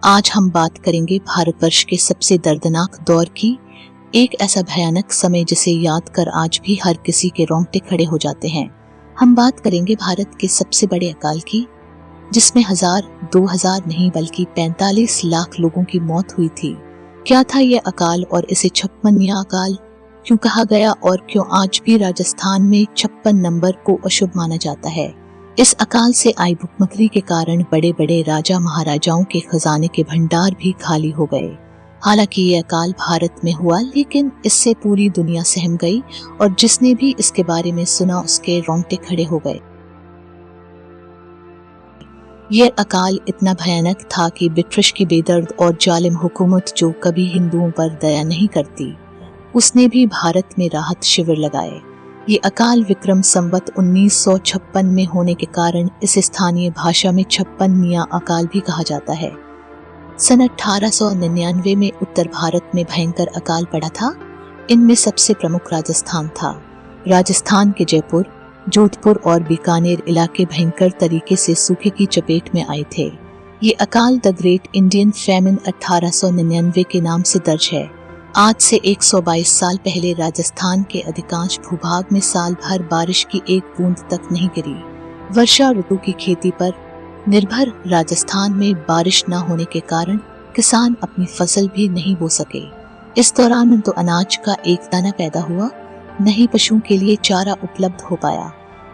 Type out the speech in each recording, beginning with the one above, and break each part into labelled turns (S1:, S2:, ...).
S1: आज हम बात करेंगे भारतवर्ष के सबसे दर्दनाक दौर की, एक ऐसा भयानक समय जिसे याद कर आज भी हर किसी के रोंगटे खड़े हो जाते हैं। हम बात करेंगे भारत के सबसे बड़े अकाल की, जिसमें 1000-2000 नहीं बल्कि 45 लाख लोगों की मौत हुई थी। क्या था यह अकाल और इसे 56वां अकाल क्यों कहा गया और क्यों आज भी राजस्थान में 56 नंबर को अशुभ माना जाता है? इस अकाल से आई भूखमरी के कारण बड़े बड़े राजा महाराजाओं के खजाने के भंडार भी खाली हो गए। हालांकि ये अकाल भारत में हुआ, लेकिन इससे पूरी दुनिया सहम गई और जिसने भी इसके बारे में सुना उसके रोंगटे खड़े हो गए। यह अकाल इतना भयानक था कि ब्रिटिश की बेदर्द और जालिम हुकूमत जो कभी हिंदुओं पर दया नहीं करती, उसने भी भारत में राहत शिविर लगाए। ये अकाल विक्रम संवत 1956 में होने के कारण इसे स्थानीय भाषा में 56वां अकाल भी कहा जाता है। सन 1899 में उत्तर भारत में भयंकर अकाल पड़ा था। इनमें सबसे प्रमुख राजस्थान था। राजस्थान के जयपुर, जोधपुर और बीकानेर इलाके भयंकर तरीके से सूखे की चपेट में आए थे। ये अकाल द ग्रेट इंडियन फैमिन 1899 के नाम से दर्ज है। आज से 122 साल पहले राजस्थान के अधिकांश भूभाग में साल भर बारिश की एक बूंद तक नहीं गिरी। वर्षा ऋतु की खेती पर निर्भर राजस्थान में बारिश न होने के कारण किसान अपनी फसल भी नहीं बो सके। इस दौरान तो अनाज का एक दाना पैदा हुआ, न ही पशुओं के लिए चारा उपलब्ध हो पाया।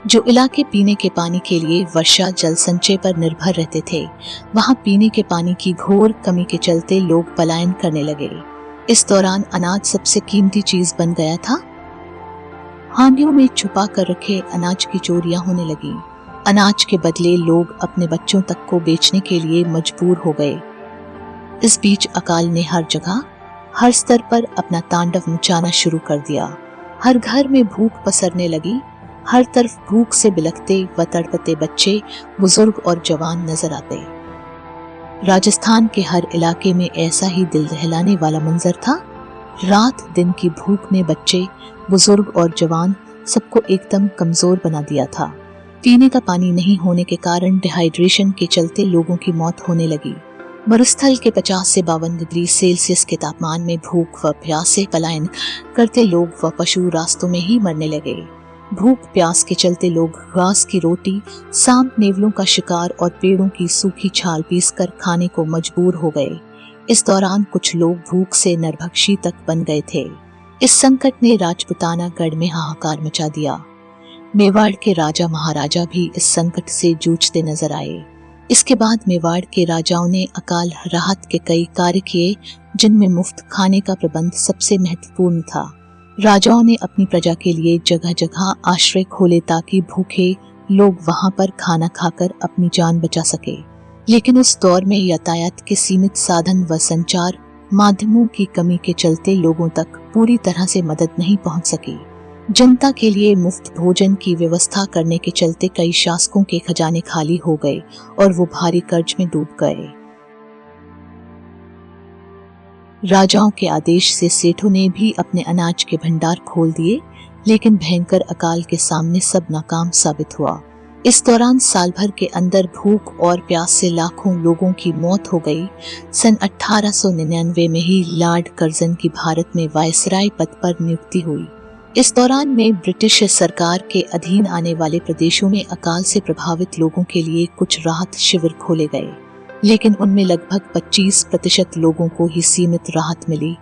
S1: जो इलाके पीने के पानी के लिए वर्षा जल संचय पर निर्भर रहते थे, वहां पीने के पानी की घोर कमी के चलते लोग पलायन करने लगे। इस दौरान अनाज सबसे कीमती चीज बन गया था। हांडियों में छुपा कर रखे अनाज की चोरियां होने लगी। अनाज के बदले लोग अपने बच्चों तक को बेचने के लिए मजबूर हो गए। इस बीच अकाल ने हर जगह, हर स्तर पर अपना तांडव मचाना शुरू कर दिया। हर घर में भूख पसरने लगी। हर तरफ भूख से बिलखते व तड़पते बच्चे, बुजुर्ग और जवान नजर आते। राजस्थान के हर इलाके में ऐसा ही दिल दहलाने वाला मंजर था। रात दिन की भूख ने बच्चे, बुजुर्ग और जवान सबको एकदम कमजोर बना दिया था। पीने का पानी नहीं होने के कारण डिहाइड्रेशन के चलते लोगों की मौत होने लगी। मरुस्थल के 50 से 52 डिग्री सेल्सियस के तापमान में भूख व प्यास से पलायन करते लोग व पशु रास्तों में ही मरने लगे। भूख प्यास के चलते लोग घास की रोटी, सांप नेवलों का शिकार और पेड़ों की सूखी छाल पीसकर खाने को मजबूर हो गए। इस दौरान कुछ लोग भूख से नरभक्षी तक बन गए थे। इस संकट ने राजपुताना गढ़ में हाहाकार मचा दिया। मेवाड़ के राजा महाराजा भी इस संकट से जूझते नजर आए। इसके बाद मेवाड़ के राजाओं ने अकाल राहत के कई कार्य किए, जिनमें मुफ्त खाने का प्रबंध सबसे महत्वपूर्ण था। राजाओं ने अपनी प्रजा के लिए जगह जगह आश्रय खोले ताकि भूखे लोग वहां पर खाना खाकर अपनी जान बचा सके। लेकिन उस दौर में यातायात के सीमित साधन व संचार माध्यमों की कमी के चलते लोगों तक पूरी तरह से मदद नहीं पहुंच सकी। जनता के लिए मुफ्त भोजन की व्यवस्था करने के चलते कई शासकों के खजाने खाली हो गए और वो भारी कर्ज में डूब गए। राजाओं के आदेश से सेठों ने भी अपने अनाज के भंडार खोल दिए, लेकिन भयंकर अकाल के सामने सब नाकाम साबित हुआ। इस दौरान साल भर के अंदर भूख और प्यास से लाखों लोगों की मौत हो गई। सन 1899 में ही लॉर्ड कर्जन की भारत में वायसराय पद पर नियुक्ति हुई। इस दौरान में ब्रिटिश सरकार के अधीन आने वाले प्रदेशों में अकाल से प्रभावित लोगों के लिए कुछ राहत शिविर खोले गए, लेकिन उनमें लगभग 25% लोगों को ही सीमित राहत मिली।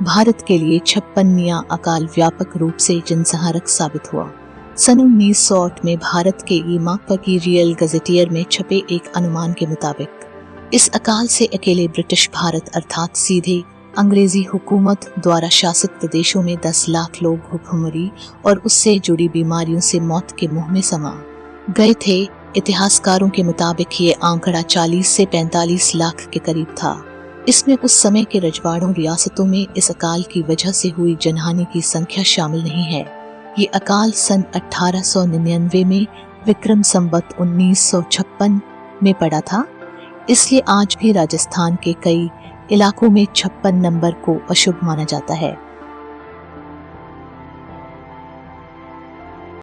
S1: भारत के लिए 56वां अकाल व्यापक रूप से जनसंहारक साबित हुआ। सन 1908 में भारत के इम्पीरियल गजेटियर में छपे एक अनुमान के मुताबिक इस अकाल से अकेले ब्रिटिश भारत अर्थात सीधे अंग्रेजी हुकूमत द्वारा शासित प्रदेशों में 10 लाख लोग भूखमरी और उससे जुड़ी बीमारियों से मौत के मुंह में समा गए थे। इतिहासकारों के मुताबिक ये आंकड़ा 40 से 45 लाख के करीब था। इसमें उस समय के रजवाड़ों रियासतों में इस अकाल की वजह से हुई जनहानि की संख्या शामिल नहीं है। ये अकाल सन 1899 में विक्रम संवत 1956 में पड़ा था। इसलिए आज भी राजस्थान के कई इलाकों में 56 नंबर को अशुभ माना जाता है।